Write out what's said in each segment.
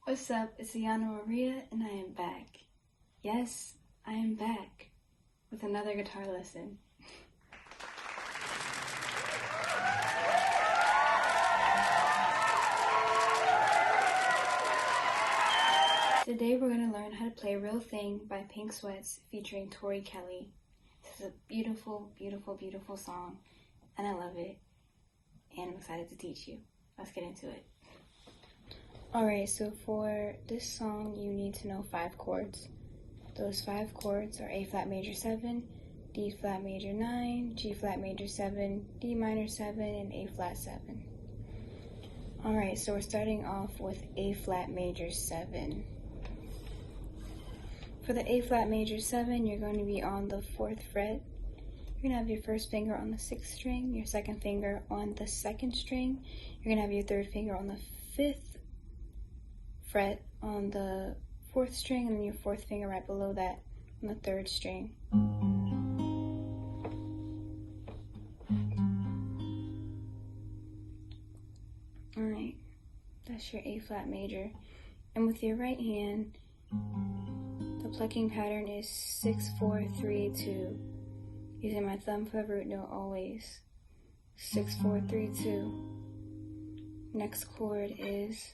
What's up? It's Ayiana Maria, and I am back. Yes, I am back with another guitar lesson. Today we're going to learn how to play Real Thing by Pink Sweats featuring Tori Kelly. This is a beautiful, beautiful, beautiful song, and I love it, and I'm excited to teach you. Let's get into it. Alright, so for this song, you need to know 5 chords. Those 5 chords are A flat major 7, D flat major 9, G flat major 7, D minor 7, and A flat 7. Alright, so we're starting off with A flat major 7. For the A flat major 7, you're going to be on the 4th fret. You're going to have your first finger on the 6th string, your second finger on the 2nd string. You're going to have your third finger on the 5th fret on the 4th string, and then your 4th finger right below that on the 3rd string. Alright, that's your A flat major. And with your right hand, the plucking pattern is 6, 4, 3, 2. Using my thumb for the root note always. 6, 4, 3, 2. Next chord is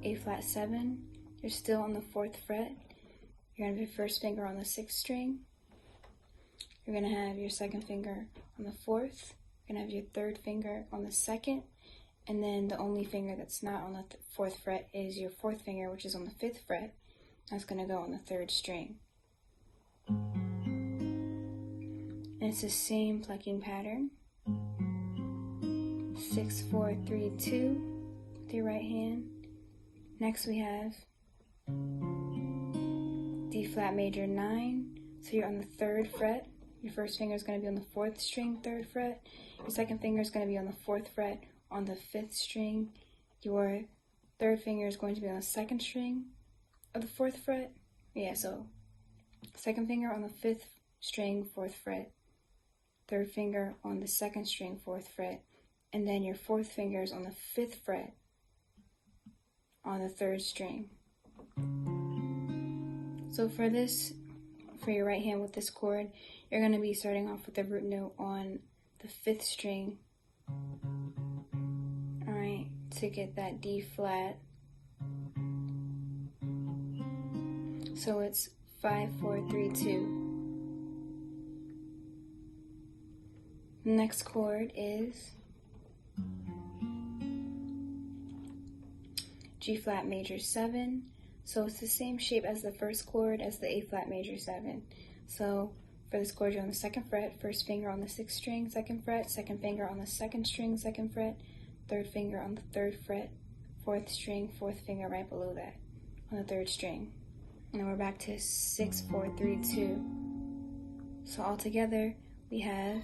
A flat 7. You're still on the 4th fret. You're going to have your first finger on the 6th string. You're going to have your second finger on the 4th. You're going to have your third finger on the 2nd. And then the only finger that's not on the 4th fret is your 4th finger, which is on the 5th fret. That's going to go on the 3rd string. And it's the same plucking pattern. 6, 4, 3, 2 with your right hand. Next we have D flat major 9. So you're on the 3rd fret. Your first finger is going to be on the 4th string, 3rd fret. Your second finger is going to be on the 4th fret on the 5th string. Your third finger is going to be on the 2nd string of the 4th fret. Yeah, so second finger on the 5th string, 4th fret. Third finger on the 2nd string, 4th fret. And then your 4th finger is on the 5th fret on the 3rd string. So for your right hand with this chord, you're going to be starting off with the root note on the 5th string. Alright, to get that D flat. So it's 5, 4, 3, 2. The next chord is G flat major 7. So it's the same shape as the first chord as the A flat major 7. So for this chord, you're on the 2nd fret, first finger on the 6th string, 2nd fret, second finger on the 2nd string, 2nd fret, third finger on the 3rd fret, 4th string, 4th finger right below that on the 3rd string. And then we're back to 6, 4, 3, 2. So all together we have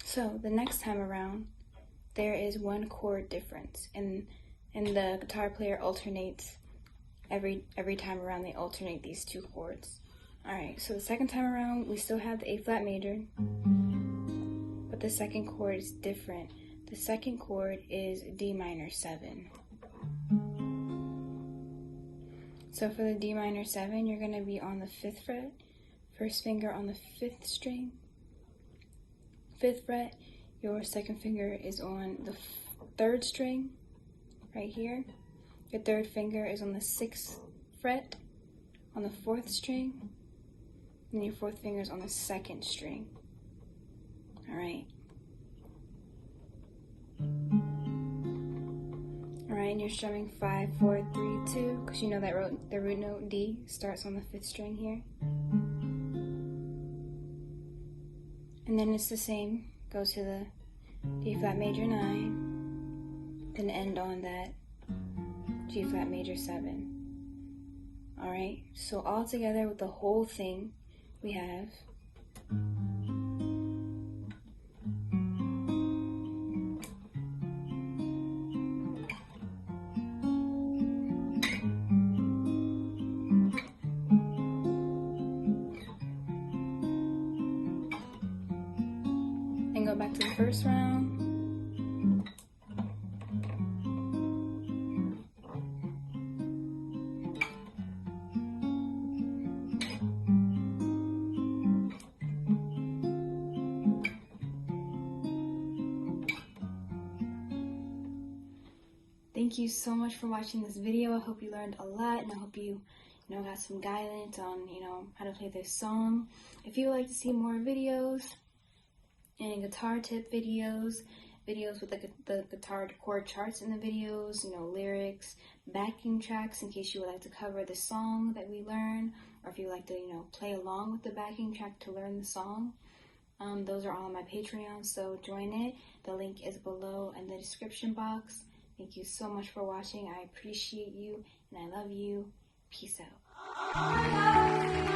so the next time around, there is 1 chord difference, and the guitar player alternates every time around. They alternate these 2 chords. Alright, so the second time around, we still have the A flat major, but the second chord is different. The second chord is D minor 7. So for the D minor 7, you're going to be on the 5th fret, first finger on the 5th string, 5th fret. Your second finger is on the 3rd string, right here. Your third finger is on the 6th fret, on the 4th string, and your 4th finger is on the 2nd string. Alright. Alright, and you're strumming 5, 4, 3, 2, because you know that the root note D starts on the 5th string here. And then it's the same, go to the D flat major 9, then end on that G flat major 7. Alright, so all together with the whole thing, we have go back to the first round. Thank you so much for watching this video. I hope you learned a lot, and I hope you got some guidance on, how to play this song. If you would like to see more videos and guitar tip videos with the guitar chord charts in the videos, lyrics, backing tracks in case you would like to cover the song that we learn, or if you would like to, play along with the backing track to learn the song, those are all on my Patreon, so join it. The link is below in the description box. Thank you so much for watching. I appreciate you, and I love you. Peace out.